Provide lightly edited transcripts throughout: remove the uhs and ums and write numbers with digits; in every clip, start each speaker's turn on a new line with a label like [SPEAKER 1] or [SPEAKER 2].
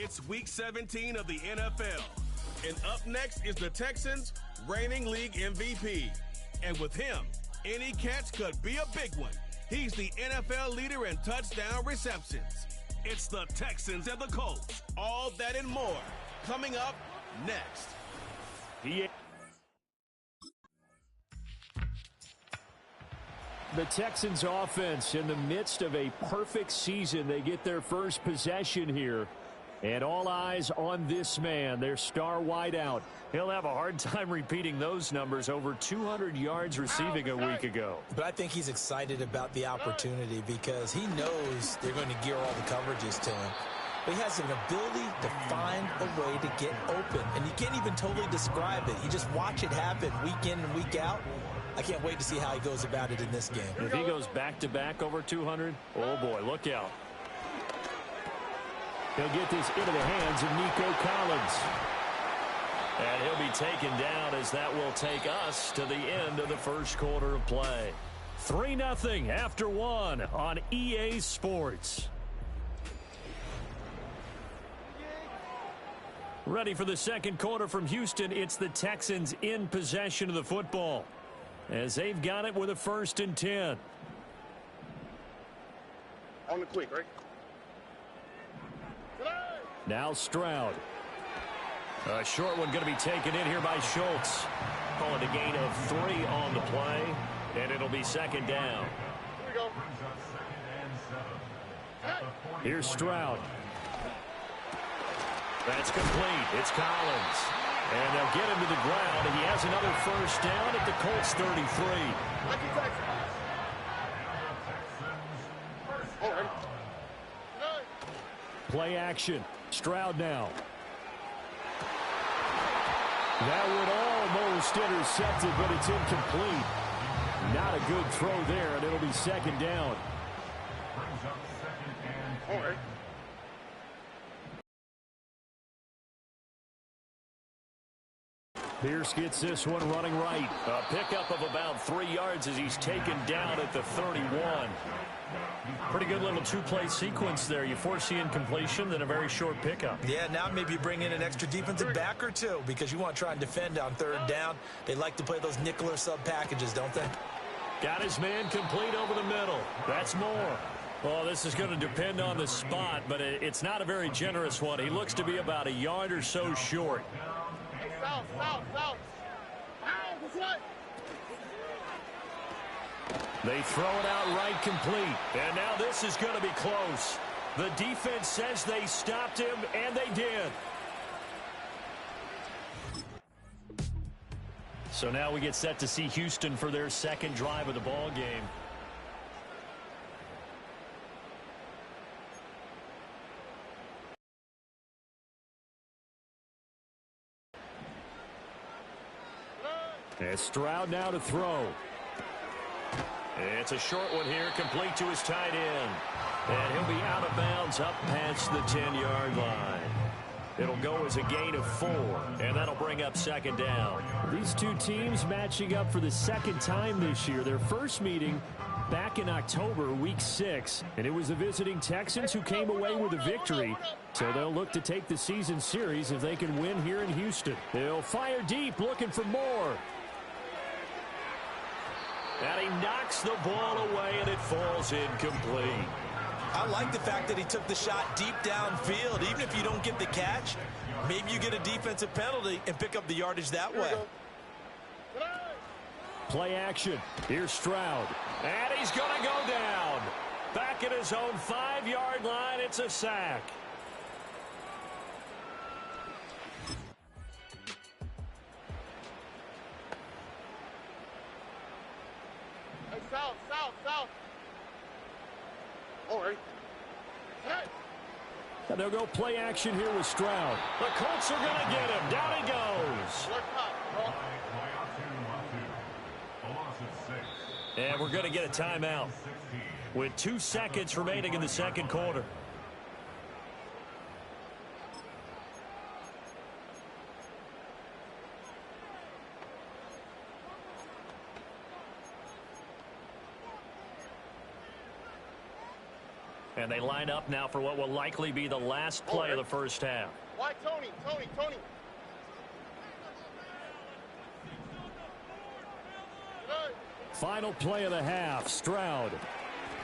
[SPEAKER 1] It's Week 17 of the NFL. And up next is the Texans' reigning league MVP. And with him, any catch could be a big one. He's the NFL leader in touchdown receptions. It's the Texans and the Colts. All that and more coming up next.
[SPEAKER 2] The Texans offense in the midst of a perfect season. They get their first possession here. And all eyes on this man, their star wideout. He'll have a hard time repeating those numbers. Over 200 yards receiving a week ago.
[SPEAKER 3] But I think he's excited about the opportunity because he knows they're going to gear all the coverages to him. But he has an ability to find a way to get open. And you can't even totally describe it. You just watch it happen week in and week out. I can't wait to see how he goes about it in this game.
[SPEAKER 2] If he goes back-to-back over 200, oh boy, look out. He'll get this into the hands of Nico Collins. And he'll be taken down as that will take us to the end of the first quarter of play. 3-0 after one on EA Sports. Ready for the second quarter from Houston. It's the Texans in possession of the football, as they've got it with a 1st and 10.
[SPEAKER 4] On the quick, right?
[SPEAKER 2] Now Stroud. A short one going to be taken in here by Schultz. Calling a gain of 3 on the play, and it'll be 2nd down.
[SPEAKER 4] Here we go.
[SPEAKER 2] Here's Stroud. That's complete. It's Collins. And they'll get him to the ground, and he has another 1st down at the Colts 33. Play action. Stroud now. That would almost intercept it, but it's incomplete. Not a good throw there, and it'll be 2nd down.
[SPEAKER 4] All right.
[SPEAKER 2] Pierce gets this one running right. A pickup of about 3 yards as he's taken down at the 31. Pretty good little two-play sequence there. You foresee incompletion, then a very short pickup.
[SPEAKER 3] Yeah, now maybe you bring in an extra defensive back or two because you want to try and defend on 3rd down. They like to play those nickel or sub packages, don't they?
[SPEAKER 2] Got his man complete over the middle. That's more. Well, this is going to depend on the spot, but it's not a very generous one. He looks to be about a yard or so short.
[SPEAKER 4] South.
[SPEAKER 2] They throw it out right complete. And now this is going to be close. The defense says they stopped him, and they did. So now we get set to see Houston for their 2nd drive of the ball game. And Stroud now to throw. It's a short one here, complete to his tight end. And he'll be out of bounds up past the 10-yard line. It'll go as a gain of 4, and that'll bring up 2nd down. These two teams matching up for the 2nd time this year. Their first meeting back in October, week 6. And it was the visiting Texans who came away with a victory. So they'll look to take the season series if they can win here in Houston. They'll fire deep, looking for more. And he knocks the ball away, and it falls incomplete.
[SPEAKER 3] I like the fact that he took the shot deep downfield. Even if you don't get the catch, maybe you get a defensive penalty and pick up the yardage that way.
[SPEAKER 2] Play action. Here's Stroud. And he's going to go down. Back at his own 5-yard line, it's a sack.
[SPEAKER 4] South. All right.
[SPEAKER 2] And they'll go play action here with Stroud. The Colts are going to get him. Down he goes. And we're going to get a timeout with 2 seconds remaining in the 2nd quarter. And they line up now for what will likely be the last play of the first half.
[SPEAKER 4] Why, Tony?
[SPEAKER 2] Final play of the half. Stroud.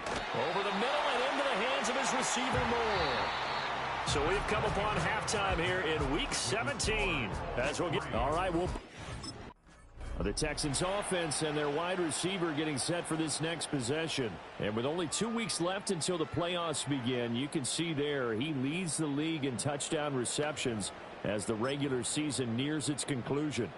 [SPEAKER 2] Over the middle and into the hands of his receiver Moore. So we've come upon halftime here in Week 17. All right, the Texans offense and their wide receiver getting set for this next possession. And with only 2 weeks left until the playoffs begin, you can see there he leads the league in touchdown receptions as the regular season nears its conclusion.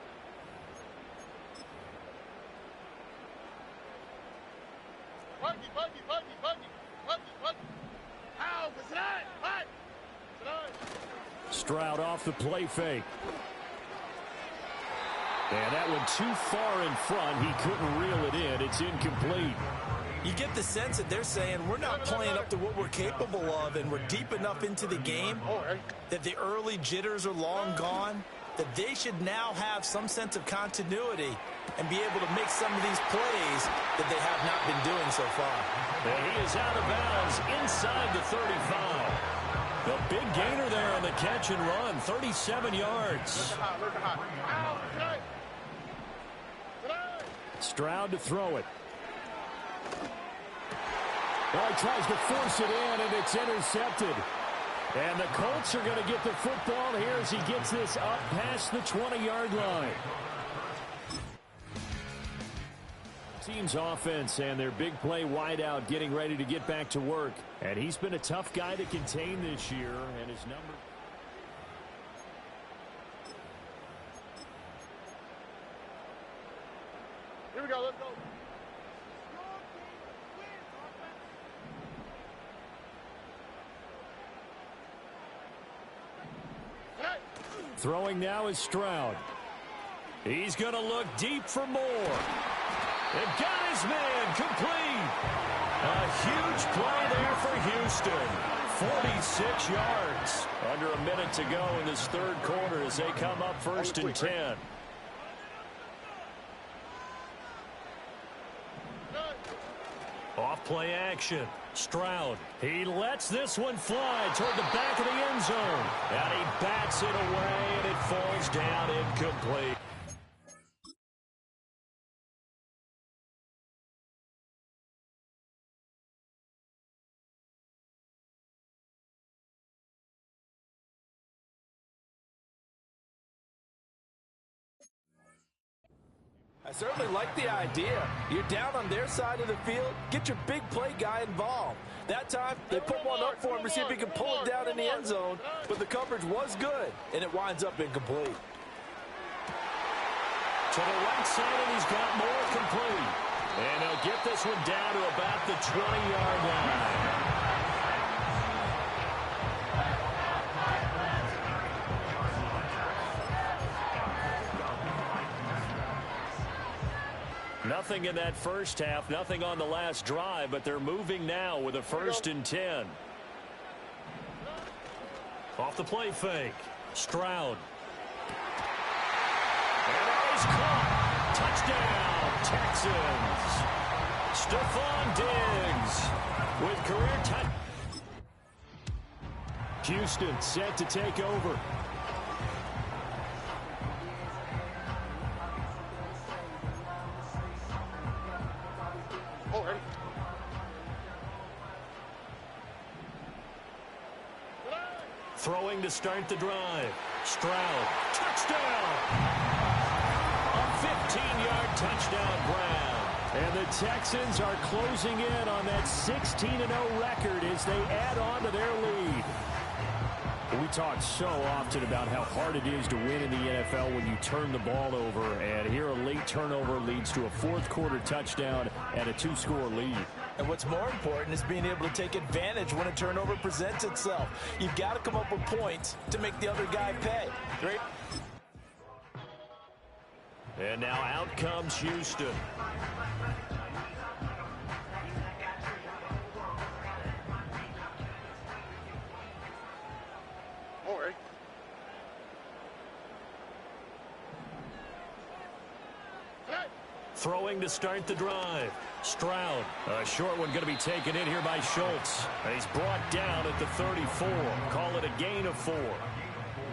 [SPEAKER 2] Stroud off the play fake. And that one too far in front. He couldn't reel it in. It's incomplete.
[SPEAKER 3] You get the sense that they're saying we're not playing up to what we're capable of, and we're deep enough into the game that the early jitters are long gone, that they should now have some sense of continuity and be able to make some of these plays that they have not been doing so far.
[SPEAKER 2] And he is out of bounds inside the 35. The big gainer there on the catch and run, 37 yards. Stroud to throw it. Well, he tries to force it in, and it's intercepted. And the Colts are going to get the football here as he gets this up past the 20-yard line. Team's offense and their big play wideout getting ready to get back to work. And he's been a tough guy to contain this year, and his number...
[SPEAKER 4] Here we go, let's go.
[SPEAKER 2] Throwing now is Stroud. He's going to look deep for more. And got his man complete. A huge play there for Houston. 46 yards. Under a minute to go in this third quarter as they come up first and 10. Off play action. Stroud. He lets this one fly toward the back of the end zone. And he bats it away, and it falls down incomplete.
[SPEAKER 3] I certainly like the idea. You're down on their side of the field. Get your big play guy involved. That time, they put one up for him to see if he can pull it down in the end zone. But the coverage was good, and it winds up incomplete.
[SPEAKER 2] To the right side, and he's got more complete. And he'll get this one down to about the 20-yard line. Nothing in that first half, nothing on the last drive, but they're moving now with a first and 10. Off the play fake. Stroud. And he's caught. Touchdown, Texans. Stephon Diggs with career touch. Houston set to take over. Throwing to start the drive. Stroud. Touchdown! A 15-yard touchdown grab. And the Texans are closing in on that 16-0 record as they add on to their lead. We talk so often about how hard it is to win in the NFL when you turn the ball over. And here a late turnover leads to a fourth-quarter touchdown and a two-score lead.
[SPEAKER 3] And what's more important is being able to take advantage when a turnover presents itself. You've got to come up with points to make the other guy pay. Great.
[SPEAKER 2] And now out comes Houston.
[SPEAKER 4] All right.
[SPEAKER 2] throwing to start the drive. Stroud, a short one going to be taken in here by Schultz. And he's brought down at the 34. Call it a gain of 4.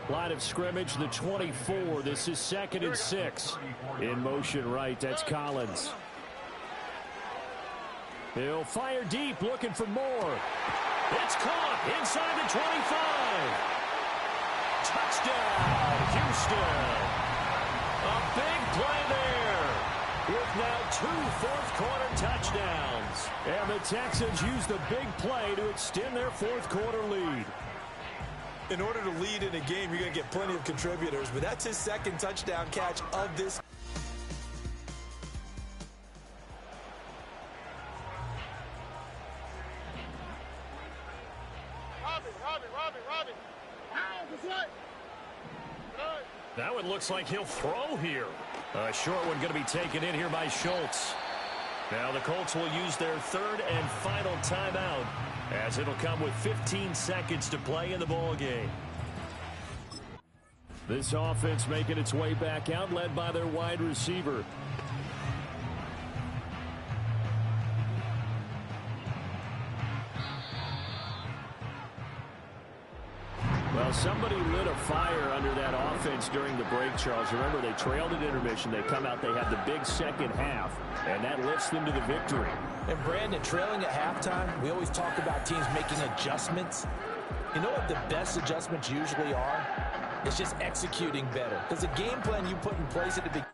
[SPEAKER 2] Line of scrimmage, the 24. This is 2nd and 6. In motion right, that's Collins. He'll fire deep, looking for more. It's caught inside the 25. Touchdown, Houston. A big play there with now 2 fourth-quarter touchdowns. And the Texans use the big play to extend their fourth-quarter lead.
[SPEAKER 3] In order to lead in a game, you're going to get plenty of contributors, but that's his 2nd touchdown catch of this.
[SPEAKER 4] Robbie.
[SPEAKER 2] That one looks like he'll throw here. A short one going to be taken in here by Schultz. Now the Colts will use their 3rd and final timeout, as it'll come with 15 seconds to play in the ball game. This offense making its way back out, led by their wide receiver. Well, somebody lit a fire under that offense during the break, Charles. Remember, they trailed at intermission. They come out, they have the big second half, and that lifts them to the victory.
[SPEAKER 3] And Brandon, trailing at halftime, we always talk about teams making adjustments. You know what the best adjustments usually are? It's just executing better. Because the game plan you put in place at the beginning